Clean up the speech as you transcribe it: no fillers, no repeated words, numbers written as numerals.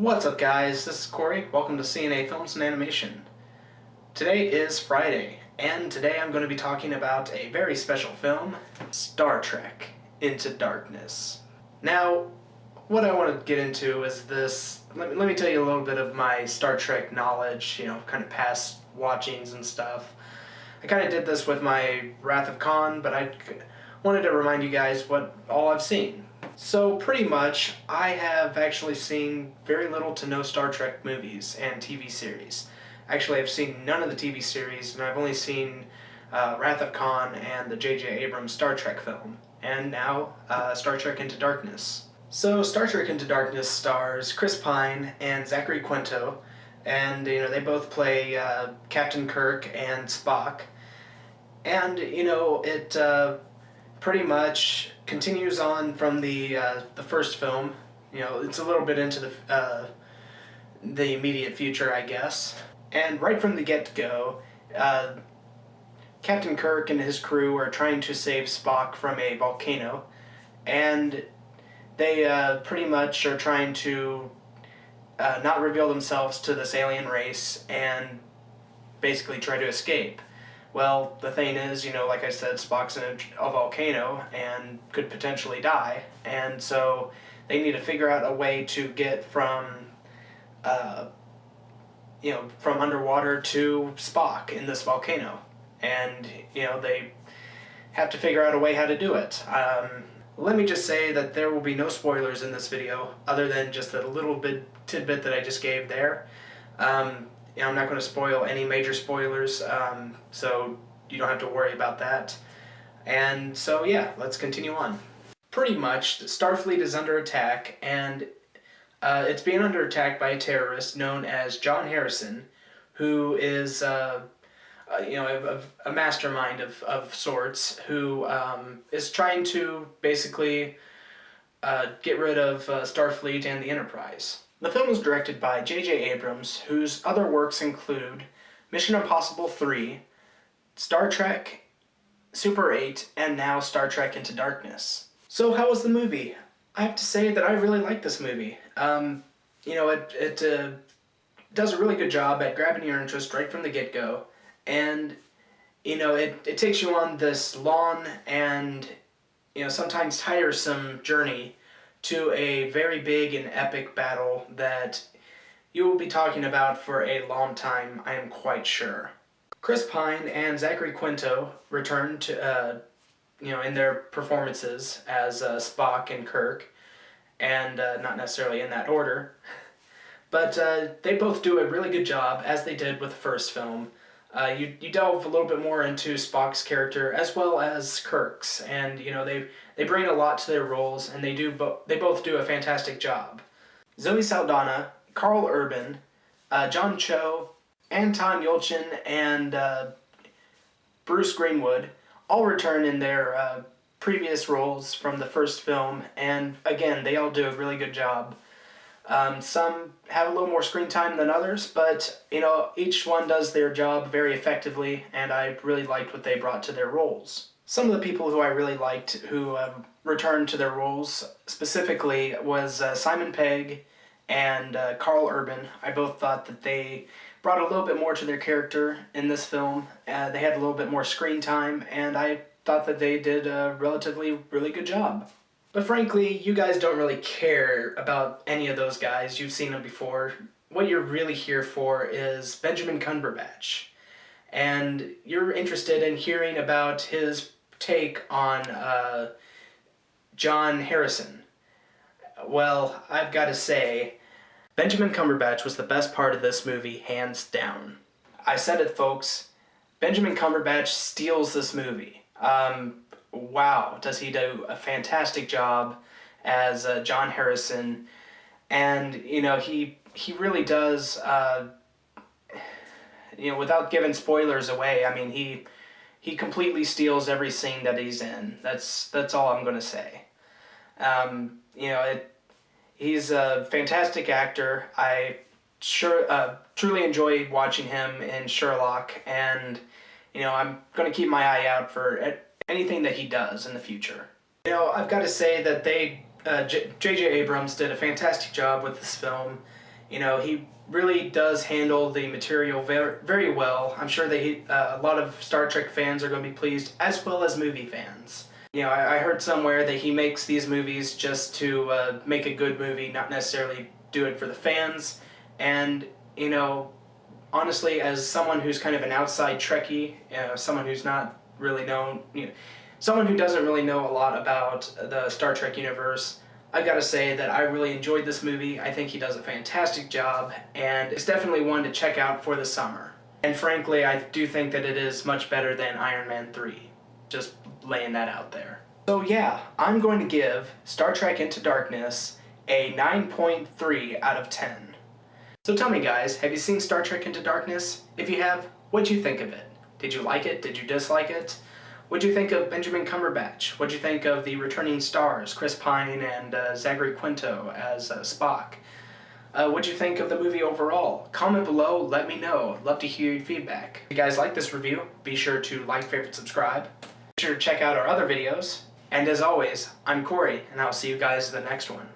What's up guys, this is Cory. Welcome to CNA Films and Animation. Today is Friday, and today I'm going to be talking about a very special film, Star Trek Into Darkness. Now, what I want to get into is this, let me tell you a little bit of my Star Trek knowledge, kind of past watchings and stuff. I kind of did this with my Wrath of Khan, but I wanted to remind you guys what all I've seen. So pretty much, I have actually seen very little to no Star Trek movies and TV series. Actually, I've seen none of the TV series, and I've only seen Wrath of Khan and the J.J. Abrams Star Trek film, and now Star Trek Into Darkness. So Star Trek Into Darkness stars Chris Pine and Zachary Quinto, and they both play Captain Kirk and Spock, and it pretty much continues on from the first film. It's a little bit into the immediate future, I guess. And right from the get-go, Captain Kirk and his crew are trying to save Spock from a volcano, and they pretty much are trying to not reveal themselves to this alien race and basically try to escape. Well, the thing is, like I said, Spock's in a volcano and could potentially die, and so they need to figure out a way to get from underwater to Spock in this volcano, and they have to figure out a way how to do it. Let me just say that there will be no spoilers in this video, other than just a little bit tidbit that I just gave there. I'm not going to spoil any major spoilers, so you don't have to worry about that. And so yeah, let's continue on. Pretty much, Starfleet is under attack, and it's being under attack by a terrorist known as John Harrison, who is a mastermind of sorts, who is trying to basically get rid of Starfleet and the Enterprise. The film was directed by J.J. Abrams, whose other works include Mission Impossible 3, Star Trek, Super 8, and now Star Trek Into Darkness. So how was the movie? I have to say that I really like this movie. It does a really good job at grabbing your interest right from the get-go, and it takes you on this long and sometimes tiresome journey to a very big and epic battle that you will be talking about for a long time, I am quite sure. Chris Pine and Zachary Quinto returned to, in their performances as Spock and Kirk, and not necessarily in that order, but they both do a really good job, as they did with the first film. You delve a little bit more into Spock's character as well as Kirk's, and they bring a lot to their roles, and they both do a fantastic job. Zoe Saldana, Carl Urban, John Cho, Anton Yelchin, and Bruce Greenwood all return in their previous roles from the first film, and again, they all do a really good job. Some have a little more screen time than others, but each one does their job very effectively, and I really liked what they brought to their roles. Some of the people who I really liked who returned to their roles specifically was Simon Pegg and Carl Urban. I both thought that they brought a little bit more to their character in this film. They had a little bit more screen time, and I thought that they did a relatively really good job. But frankly, you guys don't really care about any of those guys. You've seen them before. What you're really here for is Benedict Cumberbatch. And you're interested in hearing about his take on John Harrison. Well, I've got to say, Benedict Cumberbatch was the best part of this movie, hands down. I said it, folks. Benedict Cumberbatch steals this movie. Wow, does he do a fantastic job as John Harrison, and he really does, without giving spoilers away, I mean, he completely steals every scene that he's in. That's all I'm going to say. He's a fantastic actor. I truly enjoy watching him in Sherlock, and I'm going to keep my eye out for anything that he does in the future. I've got to say that J.J. Abrams did a fantastic job with this film. You know, he really does handle the material very, very well. I'm sure that a lot of Star Trek fans are going to be pleased, as well as movie fans. You know, I heard somewhere that he makes these movies just to make a good movie, not necessarily do it for the fans. And, you know, honestly, as someone who's kind of an outside Trekkie, someone who's not really known, someone who doesn't really know a lot about the Star Trek universe, I gotta say that I really enjoyed this movie. I think he does a fantastic job, and it's definitely one to check out for the summer. And frankly, I do think that it is much better than Iron Man 3. Just laying that out there. So yeah, I'm going to give Star Trek Into Darkness a 9.3 out of 10. So tell me guys, have you seen Star Trek Into Darkness? If you have, what'd you think of it? Did you like it? Did you dislike it? What'd you think of Benedict Cumberbatch? What'd you think of the returning stars, Chris Pine and Zachary Quinto as Spock? What'd you think of the movie overall? Comment below, let me know. I'd love to hear your feedback. If you guys like this review, be sure to like, favorite, subscribe. Be sure to check out our other videos. And as always, I'm Cory, and I'll see you guys in the next one.